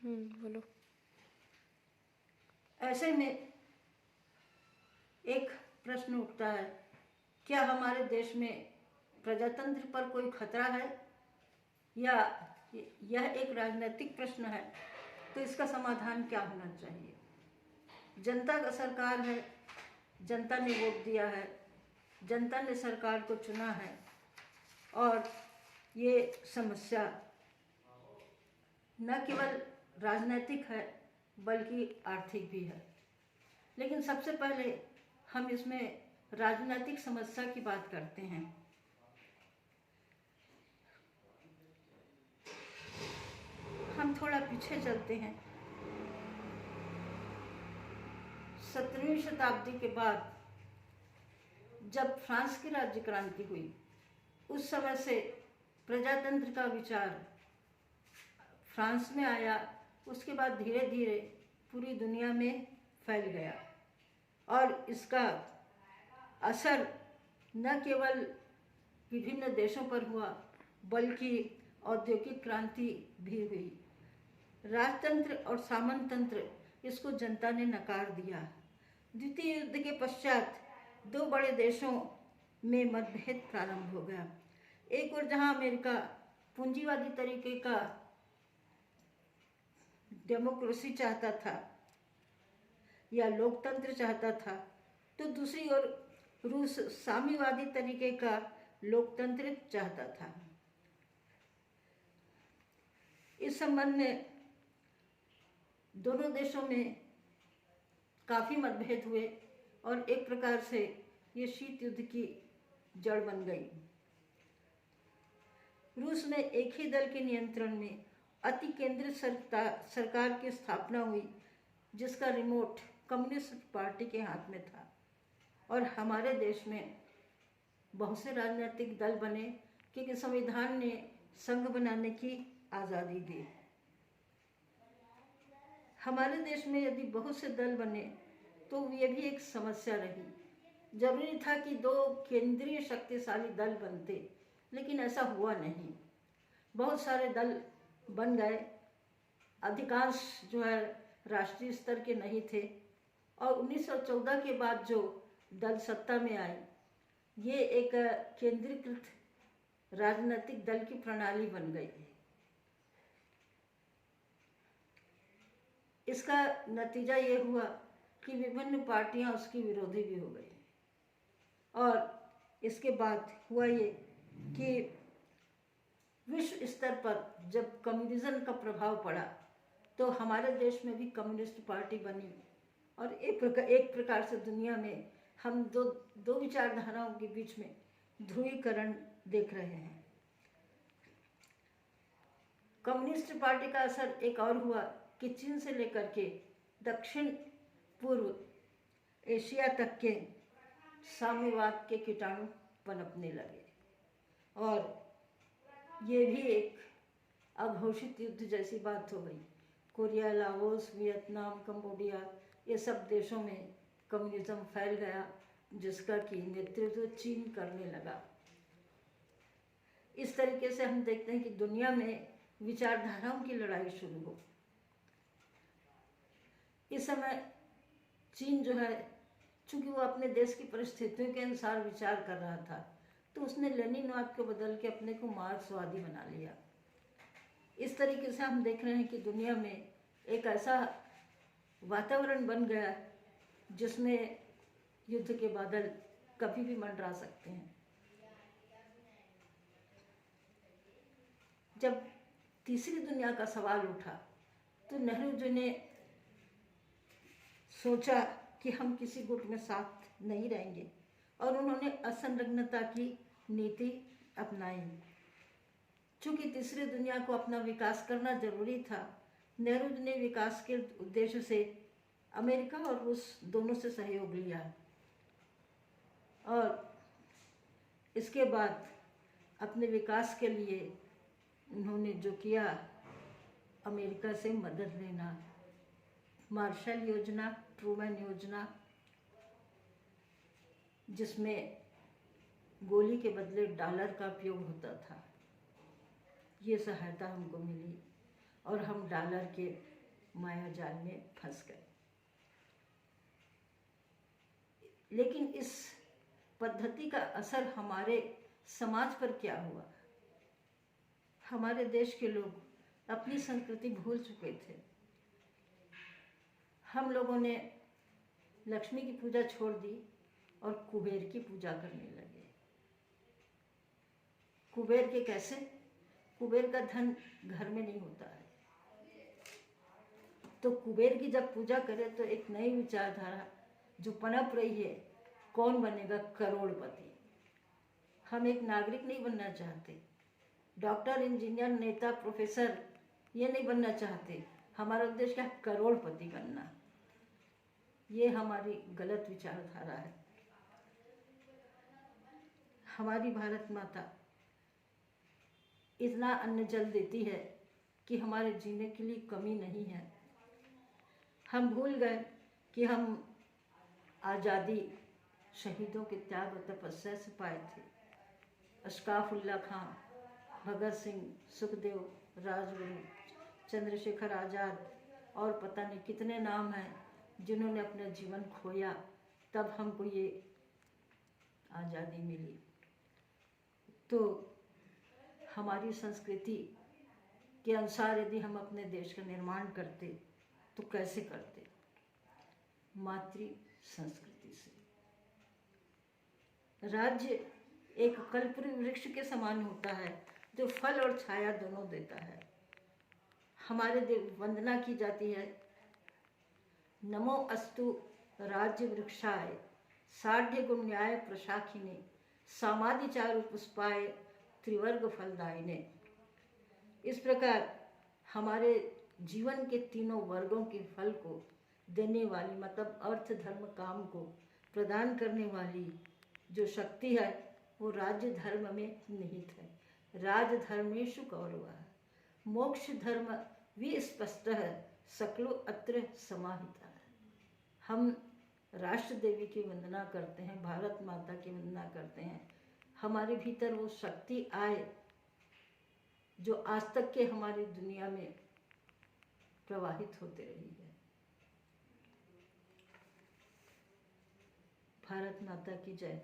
बोलो। ऐसे में एक प्रश्न उठता है, क्या हमारे देश में प्रजातंत्र पर कोई खतरा है, या यह एक राजनीतिक प्रश्न है? तो इसका समाधान क्या होना चाहिए? जनता का सरकार है, जनता ने वोट दिया है, जनता ने सरकार को चुना है, और ये समस्या न केवल राजनीतिक है बल्कि आर्थिक भी है। लेकिन सबसे पहले हम इसमें राजनीतिक समस्या की बात करते हैं। हम थोड़ा पीछे चलते हैं। 17वीं शताब्दी के बाद जब फ्रांस की राज्य क्रांति हुई, उस समय से प्रजातंत्र का विचार फ्रांस में आया, उसके बाद धीरे धीरे पूरी दुनिया में फैल गया, और इसका असर न केवल विभिन्न देशों पर हुआ बल्कि औद्योगिक क्रांति भी हुई। राजतंत्र और सामंततंत्र, इसको जनता ने नकार दिया। द्वितीय युद्ध के पश्चात दो बड़े देशों में मतभेद प्रारंभ हो गया। एक और जहां अमेरिका पूंजीवादी तरीके का डेमोक्रेसी चाहता था या लोकतंत्र चाहता था, तो दूसरी ओर रूस साम्यवादी तरीके का लोकतंत्र चाहता था। इस संबंध में दोनों देशों में काफ़ी मतभेद हुए और एक प्रकार से ये शीत युद्ध की जड़ बन गई। रूस में एक ही दल के नियंत्रण में अति केंद्रित सरकार की स्थापना हुई, जिसका रिमोट कम्युनिस्ट पार्टी के हाथ में था, और हमारे देश में बहुत से राजनीतिक दल बने क्योंकि संविधान ने संघ बनाने की आज़ादी दी। हमारे देश में यदि बहुत से दल बने तो ये भी एक समस्या रही। जरूरी था कि दो केंद्रीय शक्तिशाली दल बनते, लेकिन ऐसा हुआ नहीं। बहुत सारे दल बन गए, अधिकांश जो है राष्ट्रीय स्तर के नहीं थे, और 1914 के बाद जो दल सत्ता में आए, ये एक केंद्रीकृत राजनीतिक दल की प्रणाली बन गई। इसका नतीजा ये हुआ कि विभिन्न पार्टियां उसकी विरोधी भी हो गई, और इसके बाद हुआ ये कि विश्व स्तर पर जब कम्युनिज्म का प्रभाव पड़ा तो हमारे देश में भी कम्युनिस्ट पार्टी बनी, और एक प्रकार से दुनिया में हम दो विचारधाराओं के बीच में ध्रुवीकरण देख रहे हैं। कम्युनिस्ट पार्टी का असर एक और हुआ कि चीन से लेकर के दक्षिण पूर्व एशिया तक के साम्यवाद के कीटाणु पनपने लगे, और ये भी एक अघोषित युद्ध जैसी बात हो गई। कोरिया, लाओस, वियतनाम, कंबोडिया, ये सब देशों में कम्युनिज्म फैल गया, जिसका कि नेतृत्व चीन करने लगा। इस तरीके से हम देखते हैं कि दुनिया में विचारधाराओं की लड़ाई शुरू हो। इस समय चीन जो है, चूंकि वो अपने देश की परिस्थितियों के अनुसार विचार कर रहा था, तो उसने लेनिनवाद को बदल के अपने को मार्क्सवादी बना लिया। इस तरीके से हम देख रहे हैं कि दुनिया में एक ऐसा वातावरण बन गया जिसमें युद्ध के बादल कभी भी मंडरा सकते हैं। जब तीसरी दुनिया का सवाल उठा तो नेहरू जी ने सोचा कि हम किसी गुट में साथ नहीं रहेंगे, और उन्होंने असंलग्नता की नीति अपनाई। चूंकि तीसरी दुनिया को अपना विकास करना जरूरी था, नेहरू जी ने विकास के उद्देश्य से अमेरिका और रूस दोनों से सहयोग लिया, और इसके बाद अपने विकास के लिए उन्होंने जो किया, अमेरिका से मदद लेना, मार्शल योजना, ट्रूमैन योजना, जिसमें गोली के बदले डॉलर का उपयोग होता था, ये सहायता हमको मिली, और हम डॉलर के माया जाल में फंस गए। लेकिन इस पद्धति का असर हमारे समाज पर क्या हुआ? हमारे देश के लोग अपनी संस्कृति भूल चुके थे। हम लोगों ने लक्ष्मी की पूजा छोड़ दी और कुबेर की पूजा करने लगे। कुबेर के कैसे? कुबेर का धन घर में नहीं होता है, तो कुबेर की जब पूजा करें तो एक नई विचारधारा जो पनप रही है, कौन बनेगा करोड़पति। हम एक नागरिक नहीं बनना चाहते, डॉक्टर, इंजीनियर, नेता, प्रोफेसर ये नहीं बनना चाहते। हमारा उद्देश्य क्या? करोड़पति बनना। ये हमारी गलत विचारधारा है। हमारी भारत माता इतना अन्न जल देती है कि हमारे जीने के लिए कमी नहीं है। हम भूल गए कि हम आज़ादी शहीदों के त्याग और तपस्या से पाए थे। अशफाक़ुल्लाह खां, भगत सिंह, सुखदेव, राजगुरु, चंद्रशेखर आज़ाद और पता नहीं कितने नाम हैं जिन्होंने अपना जीवन खोया, तब हमको ये आज़ादी मिली। तो हमारी संस्कृति के अनुसार यदि हम अपने देश का निर्माण करते तो कैसे करते? मातृ संस्कृति से। राज्य एक कल्पवृक्ष वृक्ष के समान होता है जो फल और छाया दोनों देता है। हमारे वंदना की जाती है, नमो अस्तु राज्य वृक्षाय साढ़्य गुण न्याय प्रशाखिने सामादिचारु पुष्पाय त्रिवर्ग फलदायिने। इस प्रकार हमारे जीवन के तीनों वर्गों के फल को देने वाली, मतलब अर्थ, धर्म, काम को प्रदान करने वाली जो शक्ति है वो राज्य धर्म में निहित है। राजधर्मेषु कौरवः मोक्ष धर्म विस्पष्टः सकलो अत्र समाहितः। हम राष्ट्र देवी की वंदना करते हैं, भारत माता की वंदना करते हैं। हमारे भीतर वो शक्ति आए जो आज तक के हमारी दुनिया में प्रवाहित होते रही है। भारत माता की जय।